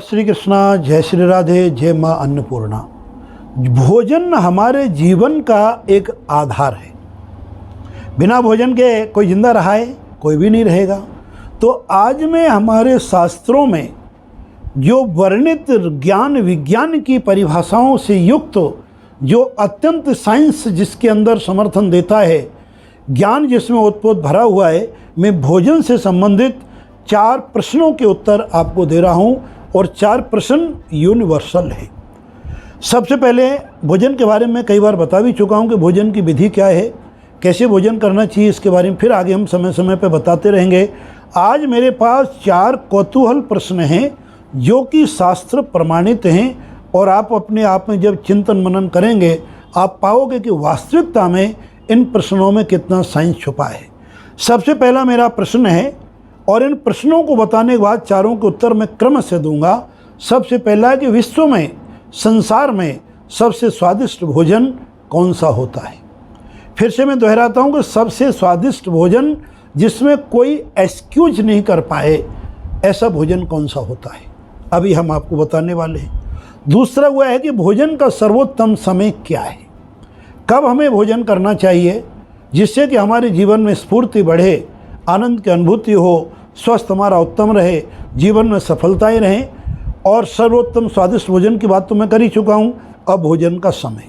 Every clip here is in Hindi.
श्री कृष्णा, जय श्री राधे, जय माँ अन्नपूर्णा। भोजन हमारे जीवन का एक आधार है। बिना भोजन के कोई जिंदा रहा है? कोई भी नहीं रहेगा। तो आज में हमारे शास्त्रों में जो वर्णित ज्ञान विज्ञान की परिभाषाओं से युक्त जो अत्यंत साइंस जिसके अंदर समर्थन देता है, ज्ञान जिसमें ओतप्रोत भरा हुआ है, मैं भोजन से संबंधित 4 प्रश्नों के उत्तर आपको दे रहा हूं और 4 प्रश्न यूनिवर्सल है। सबसे पहले भोजन के बारे में कई बार बता भी चुका हूं कि भोजन की विधि क्या है, कैसे भोजन करना चाहिए, इसके बारे में फिर आगे हम समय समय पर बताते रहेंगे। आज मेरे पास 4 कौतूहल प्रश्न हैं जो कि शास्त्र प्रमाणित हैं और आप अपने आप में जब चिंतन मनन करेंगे आप पाओगे कि वास्तविकता में इन प्रश्नों में कितना साइंस छुपा है। सबसे पहला मेरा प्रश्न है और इन प्रश्नों को बताने के बाद चारों के उत्तर मैं क्रम से दूंगा। सबसे पहला है कि विश्व में, संसार में सबसे स्वादिष्ट भोजन कौन सा होता है। फिर से मैं दोहराता हूं कि सबसे स्वादिष्ट भोजन जिसमें कोई एक्सक्यूज नहीं कर पाए, ऐसा भोजन कौन सा होता है, अभी हम आपको बताने वाले हैं। दूसरा हुआ है कि भोजन का सर्वोत्तम समय क्या है, कब हमें भोजन करना चाहिए जिससे कि हमारे जीवन में स्फूर्ति बढ़े, आनंद की अनुभूति हो, स्वस्थ हमारा उत्तम रहे, जीवन में सफलताएं रहें। और सर्वोत्तम स्वादिष्ट भोजन की बात तो मैं कर ही चुका हूँ। अब भोजन का समय।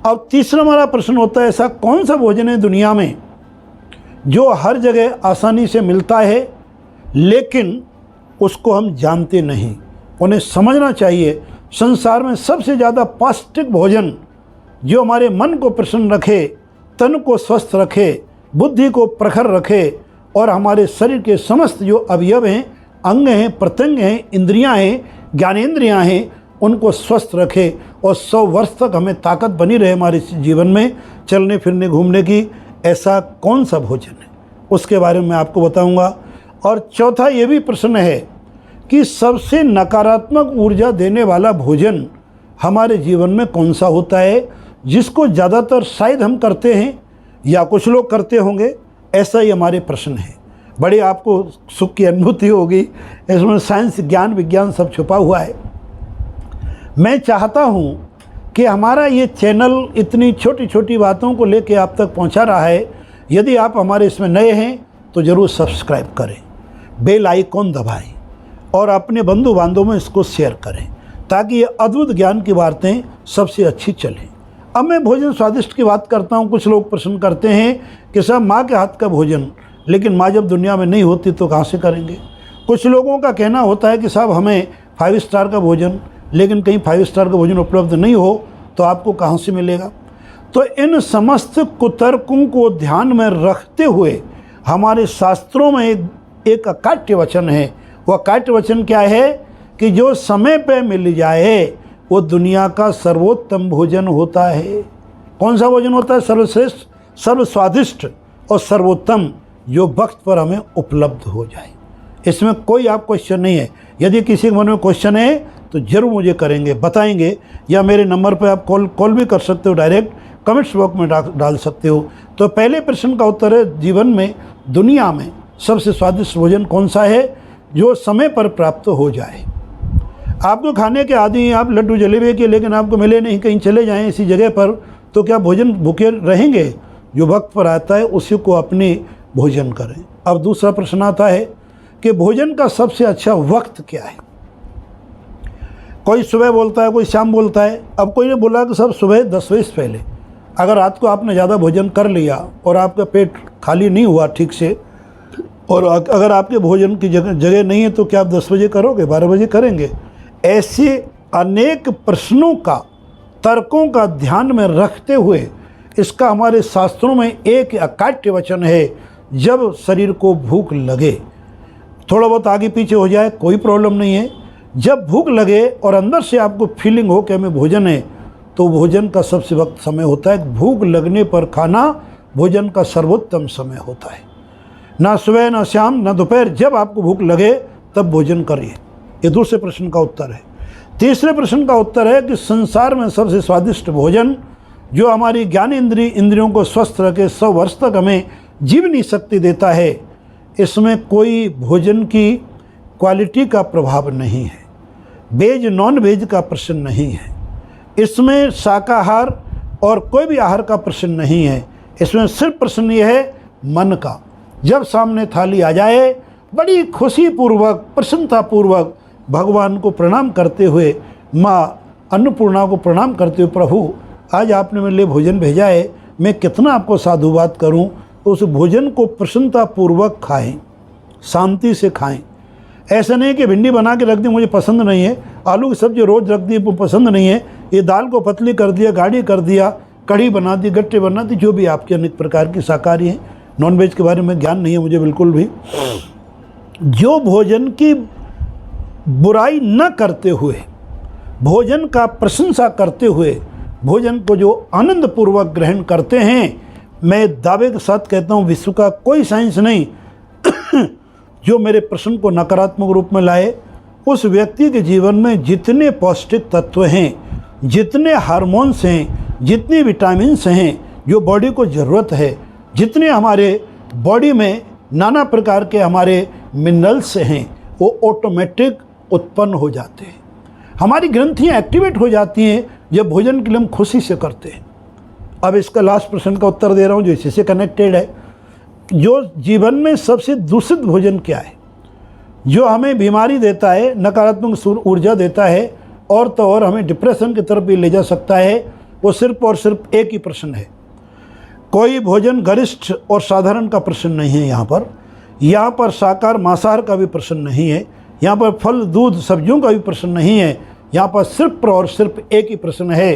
अब तीसरा हमारा प्रश्न होता है, ऐसा कौन सा भोजन है दुनिया में जो हर जगह आसानी से मिलता है लेकिन उसको हम जानते नहीं, उन्हें समझना चाहिए। संसार में सबसे ज़्यादा पौष्टिक भोजन जो हमारे मन को प्रसन्न रखे, तन को स्वस्थ रखे, बुद्धि को प्रखर रखे और हमारे शरीर के समस्त जो अवयव हैं, अंग हैं, प्रत्यंग हैं, इंद्रियां हैं, ज्ञानेंद्रियां हैं, उनको स्वस्थ रखे और 100 वर्ष तक हमें ताकत बनी रहे हमारे जीवन में चलने फिरने घूमने की। ऐसा कौन सा भोजन है उसके बारे में मैं आपको बताऊंगा। और चौथा ये भी प्रश्न है कि सबसे नकारात्मक ऊर्जा देने वाला भोजन हमारे जीवन में कौन सा होता है, जिसको ज़्यादातर शायद हम करते हैं या कुछ लोग करते होंगे। ऐसा ही हमारे प्रश्न है। बड़े आपको सुख की अनुभूति होगी, इसमें साइंस ज्ञान विज्ञान सब छुपा हुआ है। मैं चाहता हूँ कि हमारा ये चैनल इतनी छोटी छोटी बातों को लेकर आप तक पहुँचा रहा है। यदि आप हमारे इसमें नए हैं तो ज़रूर सब्सक्राइब करें, बेल आइकॉन दबाएं और अपने बंधु बांधवों में इसको शेयर करें ताकि ये अद्भुत ज्ञान की बातें सबसे अच्छी चलें। अब मैं भोजन स्वादिष्ट की बात करता हूँ। कुछ लोग प्रश्न करते हैं कि साहब माँ के हाथ का भोजन, लेकिन माँ जब दुनिया में नहीं होती तो कहाँ से करेंगे। कुछ लोगों का कहना होता है कि साहब हमें 5 स्टार का भोजन, लेकिन कहीं 5 स्टार का भोजन उपलब्ध नहीं हो तो आपको कहाँ से मिलेगा। तो इन समस्त कुतर्कों को ध्यान में रखते हुए हमारे शास्त्रों में एक अकाट्य वचन है। वह अकाट्य वचन क्या है कि जो समय पे मिल जाए वो दुनिया का सर्वोत्तम भोजन होता है। कौन सा भोजन होता है? सर्वश्रेष्ठ, सर्वस्वादिष्ट और सर्वोत्तम, जो वक्त पर हमें उपलब्ध हो जाए। इसमें कोई आप क्वेश्चन नहीं है। यदि किसी के मन में क्वेश्चन है तो जरूर मुझे करेंगे, बताएंगे, या मेरे नंबर पर आप कॉल भी कर सकते हो, डायरेक्ट कमेंट्स बॉक्स में डाल सकते हो। तो पहले प्रश्न का उत्तर है, जीवन में, दुनिया में सबसे स्वादिष्ट भोजन कौन सा है जो समय पर प्राप्त हो जाए। आपको खाने के आदि हैं आप लड्डू जलेबी के, लेकिन आपको मिले नहीं, कहीं चले जाएं इसी जगह पर, तो क्या भोजन भूखे रहेंगे? जो वक्त पर आता है उसी को अपने भोजन करें। अब दूसरा प्रश्न आता है कि भोजन का सबसे अच्छा वक्त क्या है। कोई सुबह बोलता है, कोई शाम बोलता है। अब कोई ने बोला कि सब सुबह 10 बजे से पहले। अगर रात को आपने ज़्यादा भोजन कर लिया और आपका पेट खाली नहीं हुआ ठीक से, और अगर आपके भोजन की जगह नहीं है तो क्या आप 10 बजे करोगे, 12 बजे करेंगे? ऐसे अनेक प्रश्नों का, तर्कों का ध्यान में रखते हुए इसका हमारे शास्त्रों में एक अकाट्य वचन है, जब शरीर को भूख लगे, थोड़ा बहुत आगे पीछे हो जाए कोई प्रॉब्लम नहीं है, जब भूख लगे और अंदर से आपको फीलिंग हो कि हमें भोजन है, तो भोजन का सबसे वक्त समय होता है। भूख लगने पर खाना भोजन का सर्वोत्तम समय होता है। ना सुबह, ना शाम, ना दोपहर, जब आपको भूख लगे तब भोजन करिए। ये दूसरे प्रश्न का उत्तर है। तीसरे प्रश्न का उत्तर है कि संसार में सबसे स्वादिष्ट भोजन जो हमारी ज्ञान इंद्रियों को स्वस्थ रखे, 100 वर्ष तक हमें जीवनी शक्ति देता है, इसमें कोई भोजन की क्वालिटी का प्रभाव नहीं है। वेज नॉन वेज का प्रश्न नहीं है, इसमें शाकाहार और कोई भी आहार का प्रश्न नहीं है। इसमें सिर्फ प्रश्न ये है मन का। जब सामने थाली आ जाए बड़ी खुशी पूर्वक प्रसन्नता पूर्वक भगवान को प्रणाम करते हुए, माँ अन्नपूर्णा को प्रणाम करते हुए, प्रभु आज आपने मेरे लिए भोजन भेजा है, मैं कितना आपको साधुवाद करूं, तो उस भोजन को प्रसन्नता पूर्वक खाएं, शांति से खाएं। ऐसा नहीं कि भिंडी बना के रख दी मुझे पसंद नहीं है, आलू की सब्जी रोज़ रख दी वो पसंद नहीं है, ये दाल को पतली कर दिया, गाढ़ी कर दिया, कढ़ी बना दी, गट्टे बना दी, जो भी आपके अनेक प्रकार की शाकाहारी हैं। नॉनवेज के बारे में ज्ञान नहीं है मुझे बिल्कुल भी। जो भोजन की बुराई न करते हुए, भोजन का प्रशंसा करते हुए, भोजन को जो आनंद पूर्वक ग्रहण करते हैं, मैं दावे के साथ कहता हूँ विश्व का कोई साइंस नहीं जो मेरे प्रश्न को नकारात्मक रूप में लाए। उस व्यक्ति के जीवन में जितने पौष्टिक तत्व हैं, जितने हार्मोन्स हैं, जितनी विटामिन्स हैं जो बॉडी को ज़रूरत है, जितने हमारे बॉडी में नाना प्रकार के हमारे मिनरल्स हैं, वो ऑटोमेटिक उत्पन्न हो जाते हैं। हमारी ग्रंथियाँ एक्टिवेट हो जाती हैं जब भोजन के लिए हम खुशी से करते हैं। अब इसका लास्ट प्रश्न का उत्तर दे रहा हूँ जो इसी से कनेक्टेड है। जो जीवन में सबसे दूषित भोजन क्या है, जो हमें बीमारी देता है, नकारात्मक ऊर्जा देता है और तो और हमें डिप्रेशन की तरफ भी ले जा सकता है, वो सिर्फ और सिर्फ एक ही प्रश्न है। कोई भोजन गरिष्ठ और साधारण का प्रश्न नहीं है। यहाँ पर शाकाहार मांसाहार का भी प्रश्न नहीं है। यहाँ पर फल दूध सब्जियों का भी प्रश्न नहीं है। यहाँ पर सिर्फ और सिर्फ एक ही प्रश्न है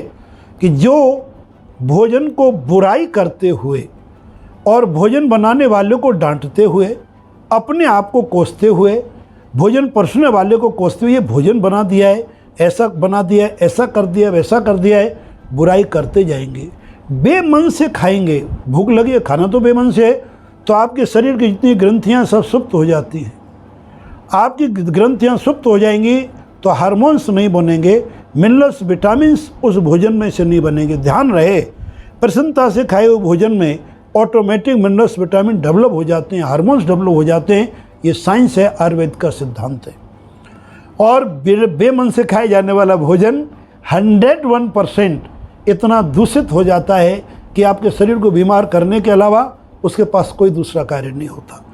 कि जो भोजन को बुराई करते हुए और भोजन बनाने वाले को डांटते हुए, अपने आप को कोसते हुए, भोजन परोसने वाले को कोसते हुए, ये भोजन बना दिया है, ऐसा बना दिया है, ऐसा कर दिया, वैसा कर दिया है, बुराई करते जाएंगे, बेमन से खाएंगे। भूख लगी है, खाना तो बेमन से है, तो आपके शरीर की जितनी ग्रंथियाँ सब सुप्त हो जाती हैं। आपकी ग्रंथियाँ सुप्त हो जाएंगी तो हार्मोन्स नहीं बनेंगे, मिनरल्स विटामिन्स उस भोजन में से नहीं बनेंगे। ध्यान रहे, प्रसन्नता से खाए हुए भोजन में ऑटोमेटिक मिनरल्स विटामिन डेवलप हो जाते हैं, हार्मोन्स डेवलप हो जाते हैं। ये साइंस है, आयुर्वेद का सिद्धांत है। और बेमन से खाए जाने वाला भोजन 101% इतना दूषित हो जाता है कि आपके शरीर को बीमार करने के अलावा उसके पास कोई दूसरा कार्य नहीं होता।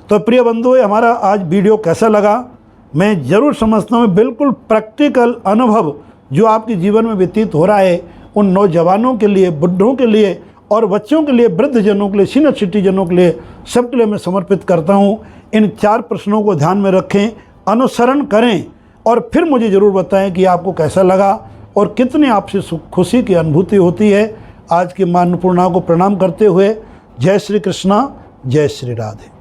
तो प्रिय बंधुओं, हमारा आज वीडियो कैसा लगा? मैं ज़रूर समझता हूँ बिल्कुल प्रैक्टिकल अनुभव जो आपके जीवन में व्यतीत हो रहा है, उन नौजवानों के लिए, बुढ़ों के लिए और बच्चों के लिए, वृद्धजनों के लिए, सीनियर सिटीजनों के लिए, सबके लिए मैं समर्पित करता हूँ। इन 4 प्रश्नों को ध्यान में रखें, अनुसरण करें और फिर मुझे ज़रूर बताएं कि आपको कैसा लगा और कितनी आपसे खुशी की अनुभूति होती है। आज की माँ अन्नपूर्णा को प्रणाम करते हुए जय श्री कृष्णा, जय श्री राधे।